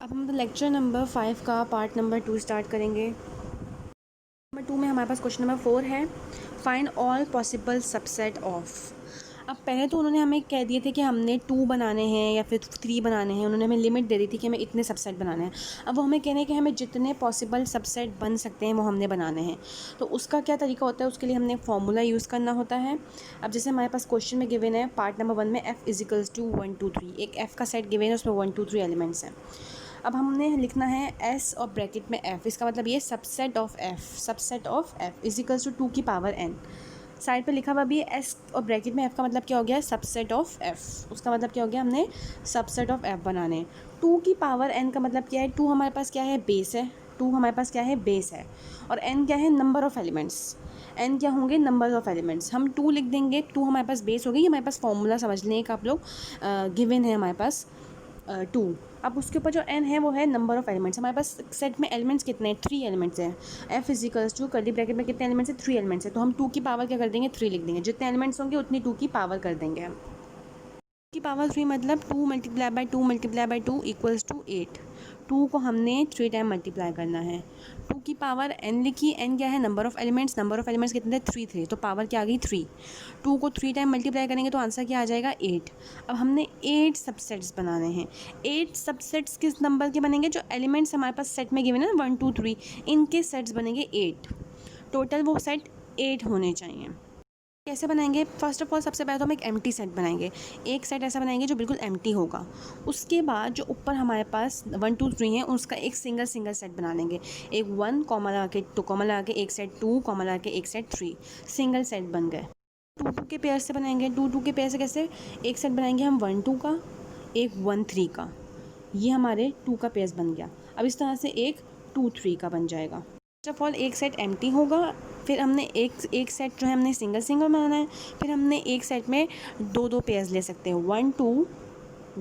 अब हम lecture number 5 का पार्ट नंबर 2 स्टार्ट करेंगे। नंबर 2 में हमारे पास क्वेश्चन नंबर 4 है, find all possible subset of. अब पहले तो उन्होंने हमें कह दिए थे कि हमने 2 बनाने हैं या फिर 3 बनाने हैं। उन्होंने हमें लिमिट दे दी थी कि हमें इतने सबसेट बनाने हैं। अब वो हमें कह रहे हैं कि हमें जितने पॉसिबल सबसेट बन सकते हैं वो हमने बनाने हैं। तो उसका क्या तरीका होता है, उसके लिए हमने फॉर्मूला यूज़ करना होता है। अब जैसे हमारे पास क्वेश्चन में गिवन है पार्ट नंबर 1 में f इजिकल्स टू 1 2 3, एक f का सेट गिवन है, उसमें 1 2 3 एलिमेंट्स हैं। अब हमने लिखना है s और ब्रैकेट में f, इसका मतलब ये subset of f equals to 2 की पावर n। साइड पे लिखा हुआ भी है s और ब्रैकेट में f का मतलब क्या हो गया, सबसेट ऑफ f। उसका मतलब क्या हो गया, हमने सबसेट ऑफ f बनाने। 2 की पावर n का मतलब क्या है, 2 हमारे पास क्या है, बेस है। 2 हमारे पास क्या है, बेस है। और n क्या है, नंबर ऑफ़ एलिमेंट्स। n क्या होंगे, नंबर ऑफ़ एलिमेंट्स। हम 2 लिख देंगे, 2 हमारे पास बेस हो गई। हमारे पास फॉर्मूला समझ लें एक आप लोग, गिवन है हमारे पास 2। अब उसके ऊपर जो n है वो है नंबर ऑफ़ एलिमेंट्स। हमारे पास सेट में एलिमेंट्स कितने हैं, 3 एलिमेंट्स हैं। f equals to curly bracket में कितने एलिमेंट्स हैं, 3 एलिमेंट्स हैं। तो हम 2 की पावर क्या कर देंगे, 3 लिख देंगे। जितने एलिमेंट्स होंगे उतनी 2 की पावर कर देंगे हम। की पावर 3 मतलब 2 multiply by 2 multiply by 2 equals to 8। 2 को हमने 3 टाइम मल्टीप्लाई करना है। 2 की पावर n लिखी, n क्या है, number of elements. Number of elements कितने थे, 3 थे, तो पावर क्या आ गई, 3। 2 को 3 टाइम मल्टीप्लाई करेंगे तो आंसर क्या आ जाएगा, 8। अब हमने 8 सबसेट्स बनाने हैं। 8 सबसेट्स किस नंबर के बनेंगे, जो एलिमेंट्स हमारे पास सेट में गिवन है ना 1 2 3, इनके सेट्स बनेंगे 8। टोटल वो सेट 8 होने चाहिए। कैसे बनाएंगे, फर्स्ट ऑफ ऑल सबसे पहले तो हम एक एम्प्टी सेट बनाएंगे। एक सेट ऐसा बनाएंगे जो बिल्कुल एम्प्टी होगा। उसके बाद जो ऊपर हमारे पास 1 2 3 है, उसका एक सिंगल सेट बना लेंगे। एक 1 कॉमा लगा के 2 कॉमा लगा के एक सेट, 2 कॉमा लगा के एक सेट 3, सिंगल सेट बन गए। 2 2 के पेयर से बनाएंगे। 2 2 के पेयर से कैसे, एक सेट बनाएंगे हम 1 2 का, एक 1 3 का। ये हमारे 2 का पेयर्स बन गया। अब इस तरह से एक 2 3 का बन जाएगा। फर्स्ट ऑफ ऑल एक सेट एम्प्टी होगा, फिर हमने एक सेट जो है हमने सिंगल बनाना है। फिर हमने एक सेट में 2 2 पेयर्स ले सकते हैं, 1 2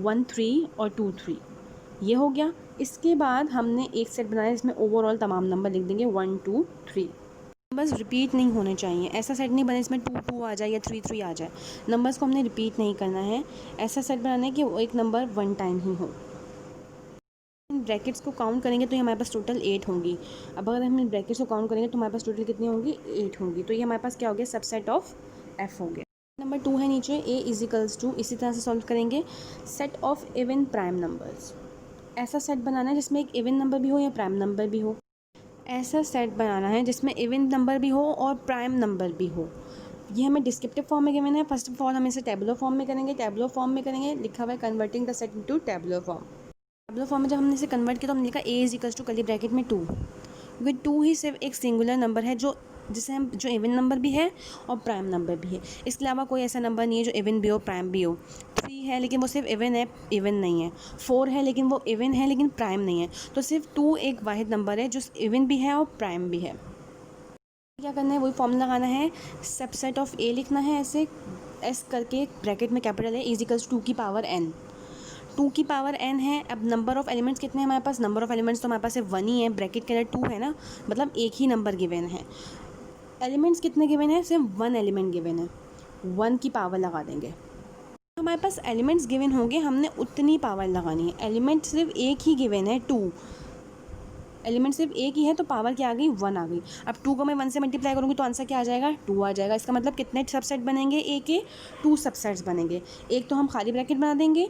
1 3 और 2 3। ये हो गया। इसके बाद हमने एक सेट बनाया जिसमें ओवरऑल तमाम नंबर लिख देंगे 1 2 3। नंबर्स रिपीट नहीं होने चाहिए। ऐसा सेट नहीं बने इसमें 2 2 आ जाए या 3 3 आ जाए। नंबर्स को हमने रिपीट नहीं करना है। ऐसा सेट बनाना है कि वो एक नंबर 1 टाइम ही हो। ब्रैकेट्स को काउंट करेंगे तो ये हमारे पास टोटल 8 होंगी। अब अगर हम इन ब्रैकेट्स को काउंट करेंगे तो हमारे पास टोटल कितनी होंगी, 8 होंगी। तो ये हमारे पास क्या हो गया, सबसेट ऑफ f हो गया। नंबर 2 है नीचे, a इजिकल्स टू, इसी तरह से सॉल्व करेंगे, set of even prime numbers. ऐसा सेट बनाना है जिसमें एक इवन नंबर भी हो या प्राइम नंबर भी हो। ऐसा सेट बनाना है जिसमें इवन नंबर भी हो और प्राइम नंबर भी हो। ये हमें डिस्क्रिप्टिव फॉर्म में गिवन है। फर्स्ट ऑफ ऑल हम इसे टेबुलर फॉर्म में करेंगे। टेबुलर फॉर्म में करेंगे, लिखा हुआ है converting the set into tabular form. Tabular form में जब हमने इसे कन्वर्ट किया तो हमने लिखा a equals to curly bracket में 2, क्योंकि 2 ही सिर्फ एक सिंगुलर नंबर है जो जिसे हम जो इवन नंबर भी है और प्राइम नंबर भी है। इसके अलावा कोई ऐसा नंबर नहीं है जो इवन भी हो प्राइम भी हो। 3 है लेकिन वो सिर्फ इवन है, इवन नहीं है। 4 है लेकिन वो इवन है लेकिन प्राइम नहीं है। तो सिर्फ 2 एक वाहिद नंबर है जो इवन भी है और प्राइम भी है। क्या करना है, वही फॉर्मूला लगाना है। सबसेट ऑफ a लिखना है ऐसे s करके, ब्रैकेट में कैपिटल है, इजिकल्स 2 की पावर n। 2 की पावर n है। अब नंबर ऑफ़ एलिमेंट्स कितने हैं हमारे पास, नंबर ऑफ़ एलिमेंट्स तो हमारे पास सिर्फ 1 ही है, ब्रैकेट के अंदर 2 है ना, मतलब एक ही नंबर गिवन है। एलिमेंट्स कितने गिवन है, सिर्फ 1 एलिमेंट गिवन है, 1 की पावर लगा देंगे। हमारे पास एलिमेंट्स गिवन होंगे, हमने उतनी पावर लगानी है। एलिमेंट सिर्फ एक ही गिवन है, 2 एलिमेंट सिर्फ एक ही है तो पावर क्या आ गई, 1 आ गई। अब 2 को मैं 1 से मल्टीप्लाई करूँगी तो आंसर क्या आ जाएगा, 2 आ जाएगा। इसका मतलब कितने सबसेट बनेंगे, ए के 2 सबसेट्स बनेंगे। एक तो हम खाली ब्रैकेट बना देंगे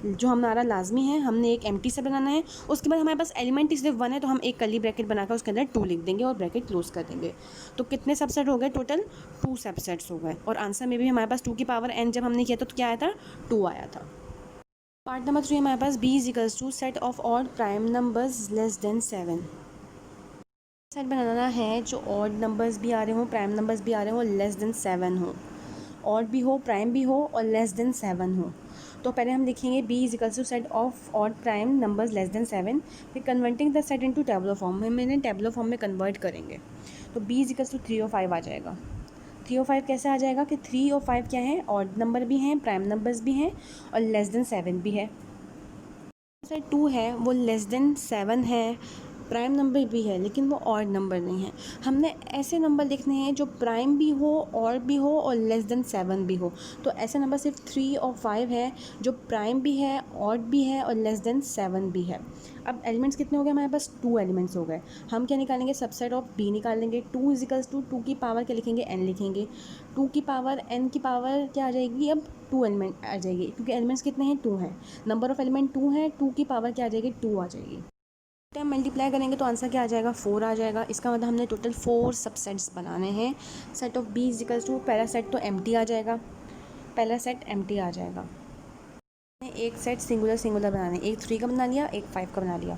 जो हमारा लाजमी है, हमने एक एम्प्टी से बनाना है। उसके बाद हमारे पास एलिमेंट सिर्फ 1 है तो हम एक कर्ली ब्रैकेट बनाकर उसके अंदर 2 लिख देंगे और ब्रैकेट क्लोज कर देंगे। तो कितने सबसेट हो गए, टोटल 2 सबसेट्स हो गए। और आंसर में भी हमारे पास 2 की पावर n जब हमने किया था तो क्या आया था, 2 आया था। पार्ट नंबर 3 हमारे पास b इजिकल्स to set of odd prime numbers less than 7। Set बनाना है जो ऑड नंबर्स भी आ रहे हों, प्राइम नंबर्स भी आ रहे हों, लेस देन 7 हो। ऑड भी हो, प्राइम भी हो और लेस देन 7 हो। तो पहले हम लिखेंगे b इजिकल्स to set of odd prime numbers less than 7। फिर converting the set into tabular form, हम इन्हें टेबुलर फॉर्म में कन्वर्ट करेंगे। तो b इजिकल्स टू 3 और 5 आ जाएगा। 3 और 5 कैसे आ जाएगा कि 3 और 5 क्या है, ऑड नंबर भी हैं, प्राइम नंबर्स भी हैं और लेस देन 7 भी है। सेट 2 है वो लेस देन 7 है, प्राइम नंबर भी है लेकिन वो ऑड नंबर नहीं है। हमने ऐसे नंबर लिखने हैं जो प्राइम भी हो, ऑड भी हो और लेस देन 7 भी हो। तो ऐसे नंबर सिर्फ 3 और 5 है जो प्राइम भी है, ऑड भी है और लेस देन 7 भी है। अब एलिमेंट्स कितने हो गए हमारे पास? 2 एलिमेंट्स हो गए। हम क्या निकालेंगे? सबसेट ऑफ बी निकालेंगे। 2 इजिकल्स टू 2 की पावर क्या लिखेंगे? n लिखेंगे। 2 की पावर n की पावर क्या आ जाएगी? अब 2 एलिमेंट आ जाएगी क्योंकि एलिमेंट्स कितने हैं? 2 हैं। नंबर ऑफ एलिमेंट 2 है, 2 की पावर क्या आ जाएगी? 2 आ जाएगी। टाइम मल्टीप्लाई करेंगे तो आंसर क्या आ जाएगा? 4 आ जाएगा। इसका मतलब हमने टोटल 4 सबसेट्स बनाने हैं। Set of B equals to पहला सेट तो एम्प्टी आ जाएगा, पहला सेट एम्प्टी आ जाएगा। एक सेट सिंगुलर सिंगुलर बनाने, एक 3 का बना लिया, एक 5 का बना लिया।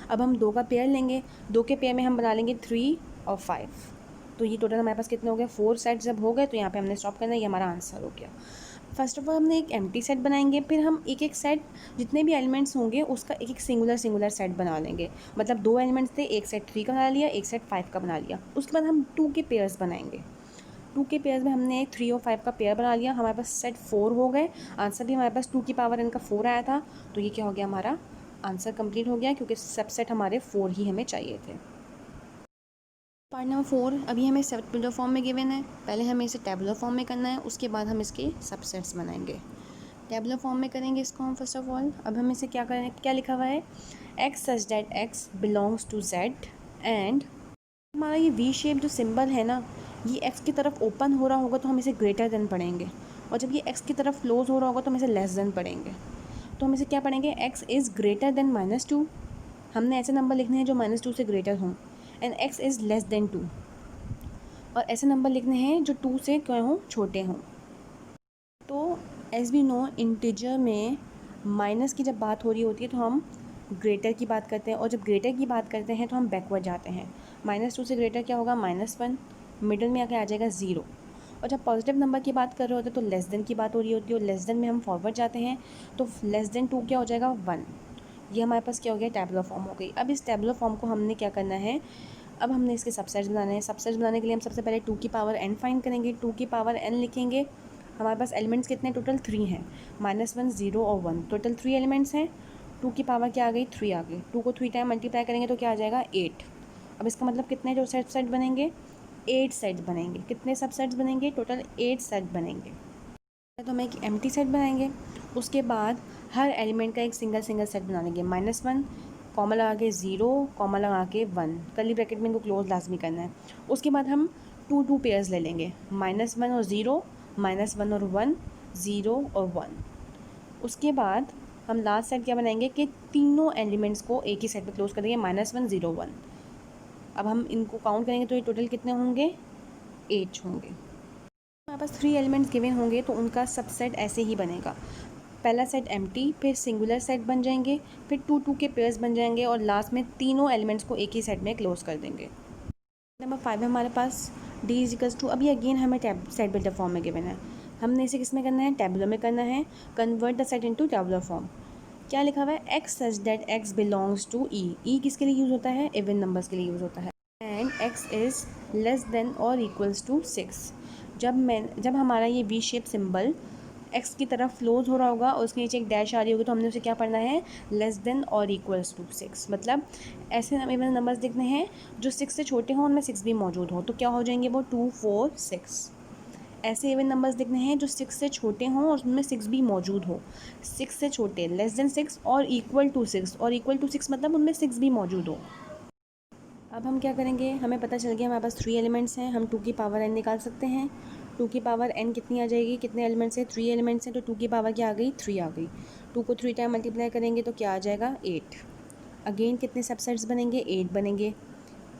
अब हम 2 का पेयर लेंगे, 2 के पेयर में हम बना लेंगे 3 और 5। तो ये टोटल हमारे पास कितने हो गए? 4 सेट जब हो गए तो यहाँ पे हमने स्टॉप करना है, ये हमारा आंसर हो गया। फर्स्ट ऑफ ऑल हमने एक एम्प्टी सेट बनाएंगे, फिर हम एक एक सेट जितने भी एलिमेंट्स होंगे उसका एक एक सिंगुलर सिंगुलर सेट बना लेंगे। मतलब 2 एलिमेंट्स थे, एक सेट 3 का बना लिया, एक सेट 5 का बना लिया। उसके बाद हम 2 के पेयर्स बनाएंगे। 2 के पेयर्स में हमने एक 3 और 5 का पेयर बना लिया, हमारे पास सेट 4 हो गए। आंसर भी हमारे पास 2 की पावर n का 4 आया था। तो ये क्या हो गया? हमारा आंसर कंप्लीट हो गया क्योंकि सबसेट हमारे 4 ही हमें चाहिए थे। पार्ट नंबर 4 अभी हमें टेबुलर फॉर्म में गिवन है। पहले हमें इसे टेबुलर फॉर्म में करना है, उसके बाद हम इसके सबसेट्स बनाएंगे। टेबुलर फॉर्म में करेंगे इसको हम फर्स्ट ऑफ ऑल। अब हम इसे क्या करें? क्या लिखा हुआ है? x such that x belongs to z and हमारा ये वी शेप जो सिंबल है ना, ये x की तरफ ओपन हो रहा होगा तो हम इसे ग्रेटर देन पढ़ेंगे, और जब ये x की तरफ क्लोज हो रहा होगा तो हम इसे लेस देन पढ़ेंगे। तो हम इसे क्या पढ़ेंगे? x is greater than -2। हमने ऐसे नंबर लिखने हैं जो -2 से ग्रेटर हों, and x is less than 2। और ऐसे नंबर लिखने हैं जो 2 से क्या हों? छोटे हों। तो एज वी नो इंटीजर में माइनस की जब बात हो रही होती है तो हम ग्रेटर की बात करते हैं, और जब ग्रेटर की बात करते हैं तो हम बैकवर्ड जाते हैं। -2 से ग्रेटर क्या होगा? -1। मिडल में आके आ जाएगा 0। और जब पॉजिटिव नंबर की बात कर रहे होते हैं तो लेस देन की बात हो रही होती है, और लेस देन में हम फॉरवर्ड जाते हैं तो लेस देन 2 क्या हो जाएगा? 1। ये हमारे पास क्या हो गया? टेबुलर फॉर्म हो गई। अब इस टेबुलर फॉर्म को हमने क्या करना है? अब हमने इसके सबसेट्स बनाने हैं। सबसेट्स बनाने के लिए हम सबसे पहले 2 की पावर n फाइंड करेंगे। 2 की पावर n लिखेंगे। हमारे पास एलिमेंट्स कितने? टोटल 3 हैं, -1, 0 और 1। टोटल 3 एलिमेंट्स हैं। 2 की पावर क्या आ गई? 3 आ गई। 2 को 3 टाइम मल्टीप्लाई करेंगे तो क्या आ जाएगा? 8। अब इसका मतलब कितने जो सेट बनेंगे? 8 सेट बनेंगे। कितने सबसेट्स बनेंगे? टोटल 8 सेट बनेंगे। तो हम एक एम्प्टी सेट बनाएंगे, उसके बाद हर एलिमेंट का एक सिंगल सिंगल सेट बना लेंगे। -1 कॉमा लगा के 0 कॉमा लगा के 1, कर्ली ब्रैकेट में इनको क्लोज लाजमी करना है। उसके बाद हम 2 पेयर्स ले लेंगे, -1 और 0, -1 और 1, 0 और 1। उसके बाद हम लास्ट सेट क्या बनाएंगे कि तीनों एलिमेंट्स को एक ही सेट में क्लोज कर देंगे, -1, 0, 1। अब हम इनको काउंट करेंगे तो ये टोटल कितने होंगे? 8 होंगे। हमारे पास 3 एलिमेंट्स गिवन होंगे तो उनका सबसेट ऐसे ही बनेगा। पहला सेट एम्प्टी, फिर सिंगुलर सेट बन जाएंगे, फिर 2 के पेयर्स बन जाएंगे, और लास्ट में तीनों एलिमेंट्स को एक ही सेट में क्लोज कर देंगे। नंबर 5 है हमारे पास डी इजिकल्स टू। अभी अगेन हमें सेट बिल्डर फॉर्म में गिवन है। हमने इसे किस में करना है? टेबुलर में करना है। Convert the set into tabular form. क्या लिखा हुआ है? X such that X belongs to E. E किसके लिए यूज़ होता है? इवन नंबर्स के लिए यूज़ होता है। And x is less than और इक्वल्स टू 6। जब हमारा ये वी शेप सिंबल एक्स की तरफ क्लोज हो रहा होगा और उसके नीचे एक डैश आ रही होगी तो हमने उसे क्या पढ़ना है? लेस देन और इक्वल्स टू 6। मतलब ऐसे इवन नंबर्स लिखने हैं जो 6 से छोटे हों, उनमें 6 भी मौजूद हो, तो क्या हो जाएंगे वो? 2, 4, 6। ऐसे इवन नंबर्स लिखने हैं जो 6 से छोटे हों और उनमें 6 भी मौजूद हो। 6 से छोटे, लेस देन 6 और इक्वल टू 6, और इक्वल टू 6 मतलब उनमें 6 भी मौजूद हो। अब हम क्या करेंगे? हमें पता चल गया हमारे पास 3 एलिमेंट्स हैं, हम 2 की पावर n निकाल सकते हैं। 2 की पावर n कितनी आ जाएगी? कितने एलिमेंट्स हैं? 3 एलिमेंट्स हैं, तो 2 की पावर क्या आ गई? 3 आ गई। 2 को 3 टाइम मल्टीप्लाई करेंगे तो क्या आ जाएगा? 8। अगेन कितने सबसेट्स बनेंगे? 8 बनेंगे।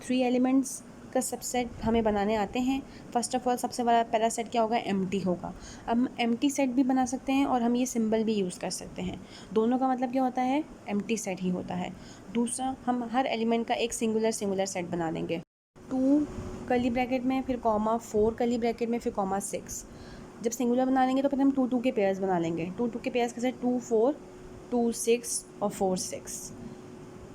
3 एलिमेंट्स का सबसेट हमें बनाने आते हैं। फर्स्ट ऑफ ऑल सबसे बड़ा पहला सेट क्या होगा? एम्प्टी होगा। अब हम एम्प्टी सेट भी बना सकते हैं और हम ये सिंबल भी यूज़ कर सकते हैं। दोनों का मतलब क्या होता है? एम्प्टी सेट ही होता है। दूसरा, हम हर एलिमेंट का एक सिंगुलर सेट बना लेंगे। 2 कर्ली ब्रैकेट में, फिर कॉमा 4 कर्ली ब्रैकेट में, फिर कॉमा 6। जब सिंगुलर बना लेंगे तो फिर हम 2 के पेयर्स बना लेंगे। 2 के पेयर्स कैसे? 2, 4, 2, 6 और 4, 6।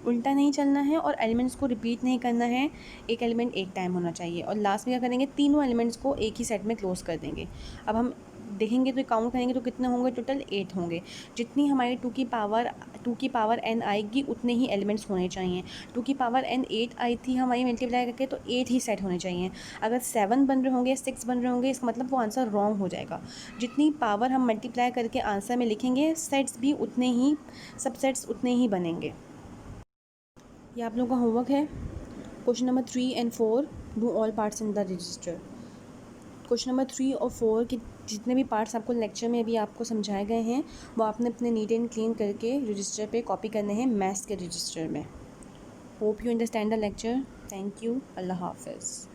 उल्टा नहीं चलना है और एलिमेंट्स को रिपीट नहीं करना है। एक एलिमेंट एक टाइम होना चाहिए। और लास्ट में क्या करेंगे? तीनों एलिमेंट्स को एक ही सेट में क्लोज कर देंगे। अब हम देखेंगे तो काउंट करेंगे तो कितने होंगे, टोटल 8 होंगे। जितनी हमारी 2 की पावर n आएगी उतने ही एलिमेंट्स होने चाहिए। 2 की पावर n 8 आई थी हमारी मल्टीप्लाई करके, तो 8 ही सेट होने चाहिए। अगर 7 बन रहे होंगे, 6 बन रहे होंगे, इसका मतलब वो आंसर रॉन्ग हो जाएगा। जितनी पावर हम मल्टीप्लाई करके आंसर में लिखेंगे, सेट्स भी उतने ही, सबसेट्स उतने ही बनेंगे। ये आप लोगों का होमवर्क है। Question number 3 and 4 do all parts in the register. Question number 3 और 4 के जितने भी पार्ट्स आपको लेक्चर में अभी आपको समझाए गए हैं, वो आपने अपने नीट एंड क्लीन करके रजिस्टर पे कॉपी करने हैं, मैथ्स के रजिस्टर में। Hope you understand the lecture. Thank you. अल्लाह हाफिज़।